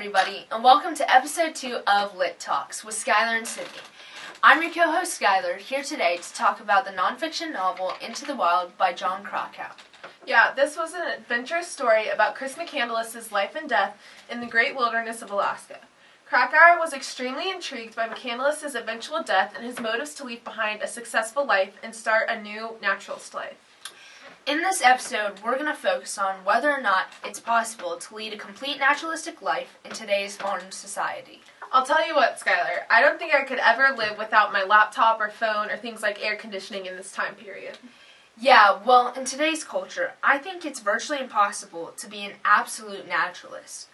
everybody, and welcome to episode 2 of Lit Talks with Skylar and Sydney. I'm your co-host Skylar, here today to talk about the nonfiction novel Into the Wild by Jon Krakauer. Yeah, this was an adventurous story about Chris McCandless's life and death in the great wilderness of Alaska. Krakauer was extremely intrigued by McCandless's eventual death and his motives to leave behind a successful life and start a new naturalist life. In this episode, we're going to focus on whether or not it's possible to lead a complete naturalistic life in today's modern society. I'll tell you what, Skylar, I don't think I could ever live without my laptop or phone or things like air conditioning in this time period. Yeah, well, in today's culture, I think it's virtually impossible to be an absolute naturalist.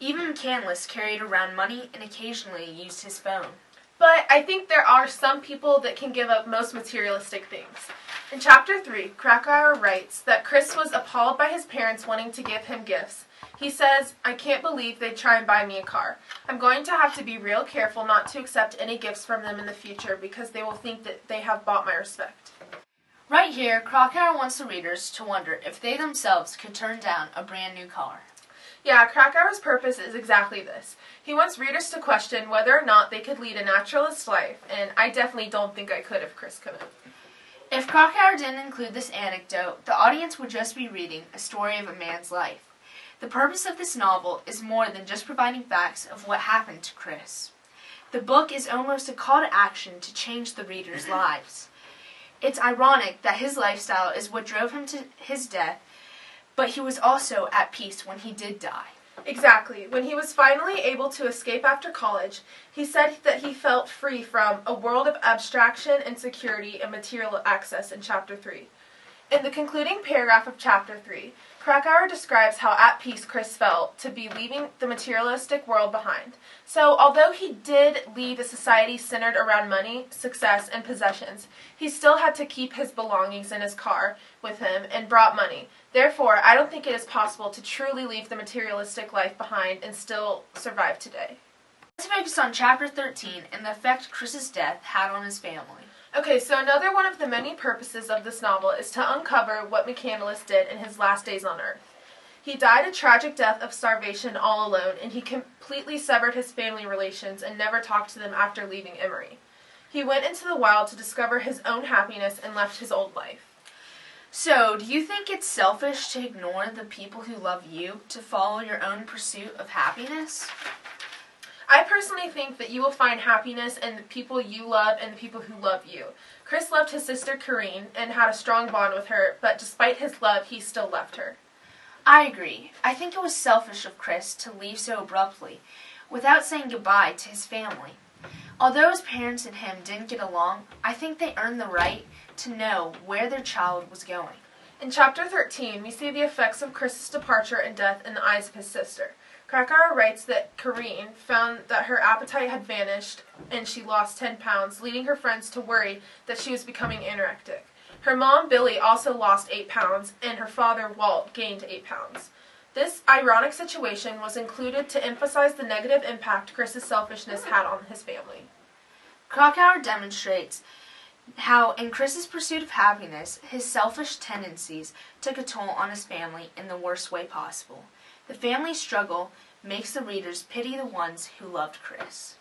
Even McCandless carried around money and occasionally used his phone. But I think there are some people that can give up most materialistic things. In Chapter 3, Krakauer writes that Chris was appalled by his parents wanting to give him gifts. He says, "I can't believe they'd try and buy me a car. I'm going to have to be real careful not to accept any gifts from them in the future because they will think that they have bought my respect." Right here, Krakauer wants the readers to wonder if they themselves could turn down a brand new car. Yeah, Krakauer's purpose is exactly this. He wants readers to question whether or not they could lead a naturalist life, and I definitely don't think I could if Chris couldn't. If Krakauer didn't include this anecdote, the audience would just be reading a story of a man's life. The purpose of this novel is more than just providing facts of what happened to Chris. The book is almost a call to action to change the readers' lives. It's ironic that his lifestyle is what drove him to his death, but he was also at peace when he did die. Exactly. When he was finally able to escape after college, he said that he felt free from a world of abstraction, insecurity, and material access in Chapter 3. In the concluding paragraph of Chapter 3, Krakauer describes how at peace Chris felt to be leaving the materialistic world behind. So, although he did lead a society centered around money, success, and possessions, he still had to keep his belongings in his car with him and brought money. Therefore, I don't think it is possible to truly leave the materialistic life behind and still survive today. Let's focus on Chapter 13 and the effect Chris's death had on his family. Okay, so another one of the many purposes of this novel is to uncover what McCandless did in his last days on Earth. He died a tragic death of starvation all alone, and he completely severed his family relations and never talked to them after leaving Emory. He went into the wild to discover his own happiness and left his old life. So, do you think it's selfish to ignore the people who love you to follow your own pursuit of happiness? I personally think that you will find happiness in the people you love and the people who love you. Chris loved his sister Corrine and had a strong bond with her, but despite his love, he still left her. I agree. I think it was selfish of Chris to leave so abruptly, without saying goodbye to his family. Although his parents and him didn't get along, I think they earned the right to know where their child was going. In Chapter 13, we see the effects of Chris's departure and death in the eyes of his sister. Krakauer writes that Corrine found that her appetite had vanished and she lost 10 pounds, leading her friends to worry that she was becoming anorectic. Her mom, Billy, also lost 8 pounds, and her father, Walt, gained 8 pounds. This ironic situation was included to emphasize the negative impact Chris's selfishness had on his family. Krakauer demonstrates how, in Chris's pursuit of happiness, his selfish tendencies took a toll on his family in the worst way possible. The family struggle makes the readers pity the ones who loved Chris.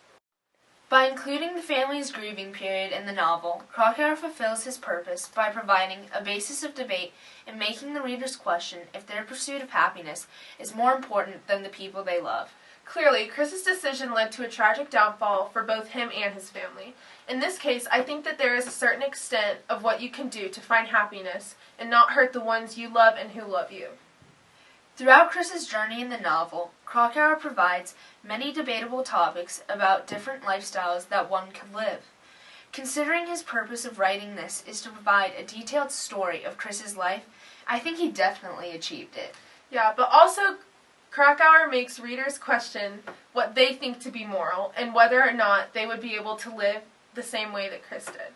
By including the family's grieving period in the novel, Krakauer fulfills his purpose by providing a basis of debate and making the readers question if their pursuit of happiness is more important than the people they love. Clearly, Chris's decision led to a tragic downfall for both him and his family. In this case, I think that there is a certain extent of what you can do to find happiness and not hurt the ones you love and who love you. Throughout Chris's journey in the novel, Krakauer provides many debatable topics about different lifestyles that one could live. Considering his purpose of writing this is to provide a detailed story of Chris's life, I think he definitely achieved it. Yeah, but also Krakauer makes readers question what they think to be moral and whether or not they would be able to live the same way that Chris did.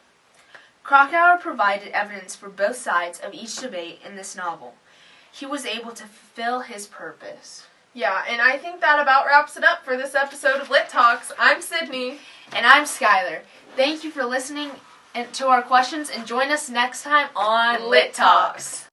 Krakauer provided evidence for both sides of each debate in this novel. He was able to fulfill his purpose. Yeah, and I think that about wraps it up for this episode of Lit Talks. I'm Sydney. And I'm Skylar. Thank you for listening to our questions, and join us next time on Lit Talks.